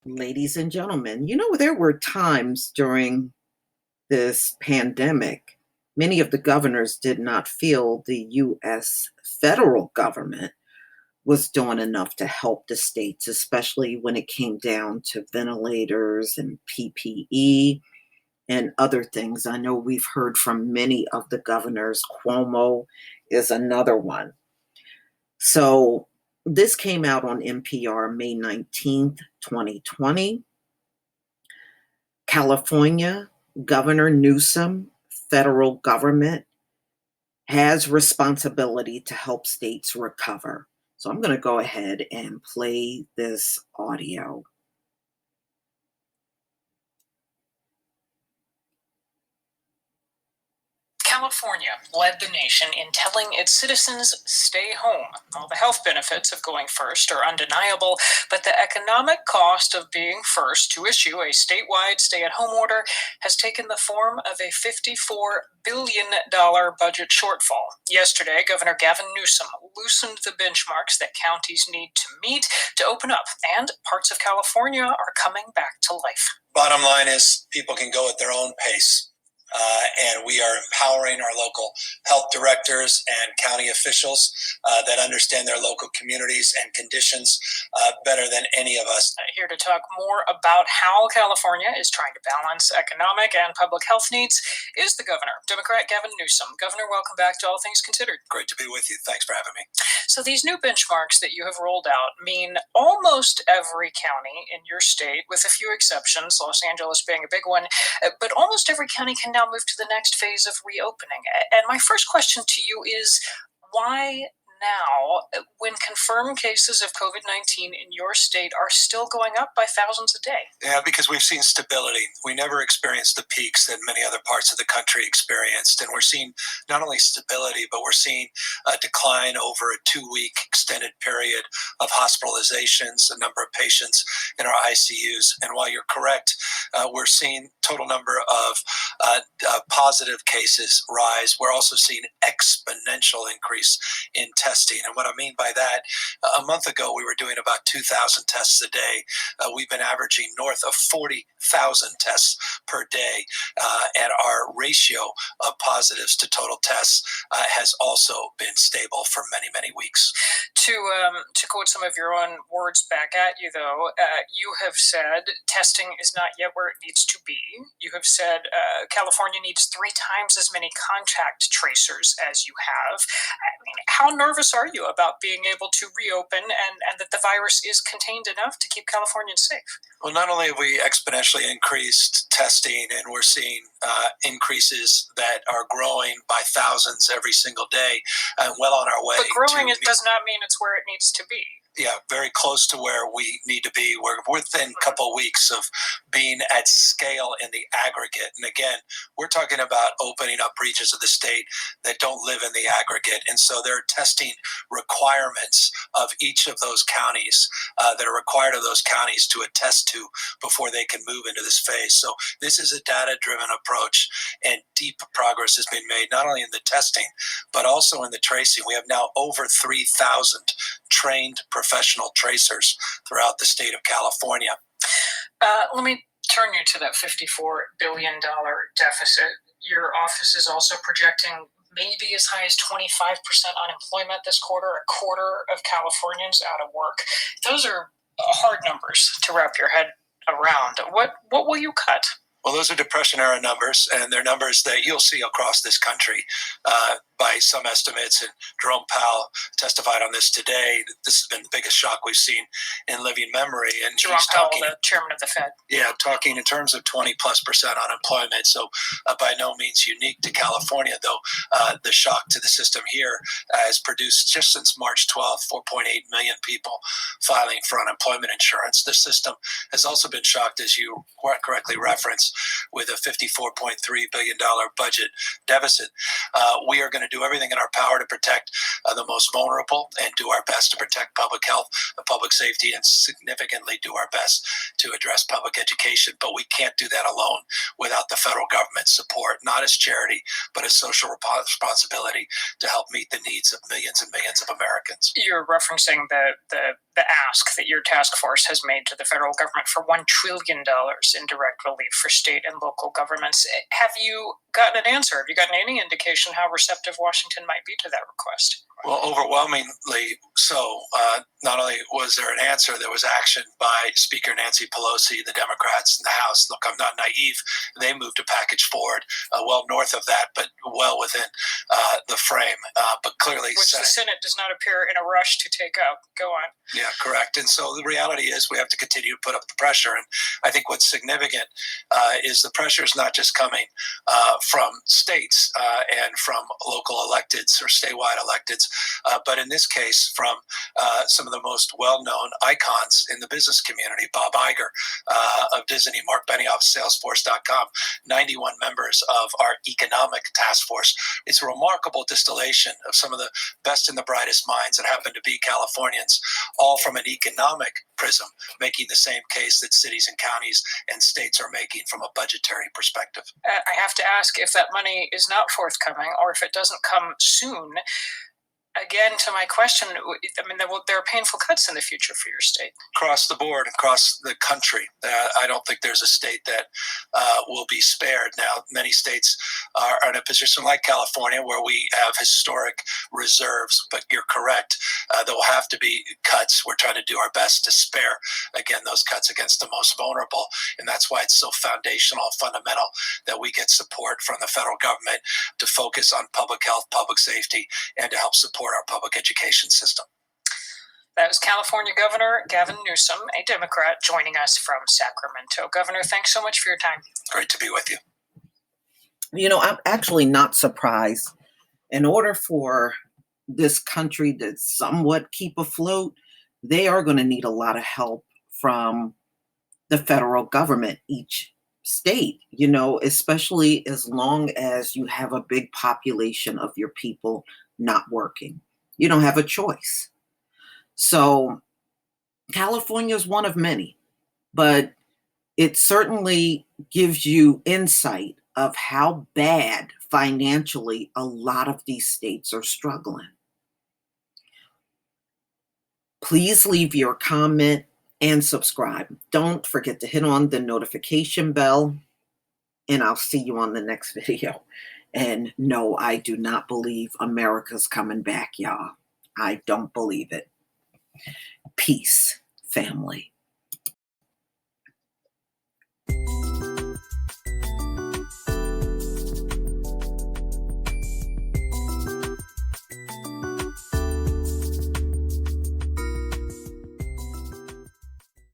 Ladies and gentlemen, there were times during this pandemic, many of the governors did not feel the U.S. federal government was doing enough to help the states, especially when it came down to ventilators and PPE and other things. I know we've heard from many of the governors. Cuomo is another one. So this came out on NPR May 19th, 2020. California, Governor Newsom, federal government has responsibility to help states recover. So I'm going to go ahead and play this audio. California led the nation in telling its citizens stay home. All the health benefits of going first are undeniable, but the economic cost of being first to issue a statewide stay-at-home order has taken the form of a $54 billion budget shortfall. Yesterday, Governor Gavin Newsom loosened the benchmarks that counties need to meet to open up, and parts of California are coming back to life. Bottom line is people can go at their own pace. And we are empowering our local health directors and county officials that understand their local communities and conditions better than any of us. Here to talk more about how California is trying to balance economic and public health needs is the governor, Democrat Gavin Newsom. Governor, welcome back to All Things Considered. Great to be with you. Thanks for having me. So these new benchmarks that you have rolled out mean almost every county in your state, with a few exceptions, Los Angeles being a big one, but almost every county can now move to the next phase of reopening. And my first question to you is, why now, when confirmed cases of COVID-19 in your state are still going up by thousands a day? Yeah, because we've seen stability. We never experienced the peaks that many other parts of the country experienced. And we're seeing not only stability, but we're seeing a decline over a 2-week extended period of hospitalizations, the number of patients in our ICUs. And while you're correct, we're seeing total number of positive cases rise. We're also seeing exponential increase in testing. And what I mean by that, a month ago, we were doing about 2,000 tests a day. We've been averaging north of 40,000 tests per day. And our ratio of positives to total tests has also been stable for many, many weeks. To quote some of your own words back at you, though, you have said testing is not yet where it needs to be. You have said California needs 3 times as many contact tracers as you have. I mean, how nervous are you about being able to reopen and that the virus is contained enough to keep Californians safe? Well, not only have we exponentially increased testing, and we're seeing increases that are growing by thousands every single day, well on our way. But growing it does not mean it's where it needs to be. Yeah, very close to where we need to be. We're within a couple of weeks of being at scale in the aggregate. And again, we're talking about opening up regions of the state that don't live in the aggregate. And so there are testing requirements of each of those counties that are required of those counties to attest to before they can move into this phase. So this is a data-driven approach, and deep progress has been made, not only in the testing, but also in the tracing. We have now over 3,000 trained professional tracers throughout the state of California. Let me turn you to that $54 billion deficit. Your office is also projecting maybe as high as 25% unemployment this quarter, a quarter of Californians out of work. Those are hard numbers to wrap your head around. What will you cut? Well, those are Depression-era numbers, and they're numbers that you'll see across this country by some estimates. And Jerome Powell testified on this today. This has been the biggest shock we've seen in living memory. And Jerome Powell, the chairman of the Fed. Yeah, talking in terms of 20+% unemployment. So by no means unique to California, though the shock to the system here has produced, just since March 12th, 4.8 million people filing for unemployment insurance. The system has also been shocked, as you correctly referenced, with a $54.3 billion budget deficit. We are going to do everything in our power to protect the most vulnerable and do our best to protect public health and public safety, and significantly do our best to address public education. But we can't do that alone without the federal government's support, not as charity, but as social responsibility to help meet the needs of millions and millions of Americans. You're referencing the the ask that your task force has made to the federal government for $1 trillion in direct relief for state and local governments. Have you gotten an answer? Have you gotten any indication how receptive Washington might be to that request? Well, overwhelmingly so. Not only was there an answer, there was action by Speaker Nancy Pelosi, the Democrats in the House. Look, I'm not naive. They moved a package forward well north of that, but well within the frame. But clearly, which the Senate does not appear in a rush to take up. Go on. Yeah, correct. And so the reality is we have to continue to put up the pressure. And I think what's significant is the pressure is not just coming from states and from local electeds or statewide electeds, but in this case from some of the most well-known icons in the business community. Bob Iger of Disney, Mark Benioff, Salesforce.com, 91 members of our economic task force. It's a remarkable distillation of some of the best and the brightest minds that happen to be Californians, all from an economic prism, making the same case that cities and counties and states are making from a budgetary perspective. I have to ask, if that money is not forthcoming or if it doesn't come soon, again, to my question, I mean, there are painful cuts in the future for your state. Across the board, across the country. I don't think there's a state that will be spared. Now, many states are in a position like California where we have historic reserves, but you're correct. There will have to be cuts. We're trying to do our best to spare, again, those cuts against the most vulnerable. And that's why it's so foundational, fundamental that we get support from the federal government to focus on public health, public safety, and to help support our public education system. That was California Governor Gavin Newsom, a Democrat, joining us from Sacramento. Governor, thanks so much for your time. Great to be with you. You know, I'm actually not surprised. In order for this country to somewhat keep afloat, they are going to need a lot of help from the federal government, each state, you know, especially as long as you have a big population of your people not working. You don't have a choice. So California is one of many, but it certainly gives you insight of how bad financially a lot of these states are struggling. Please leave your comment and subscribe. Don't forget to hit on the notification bell, and I'll see you on the next video. And no, I do not believe America's coming back, y'all. I don't believe it. Peace, family.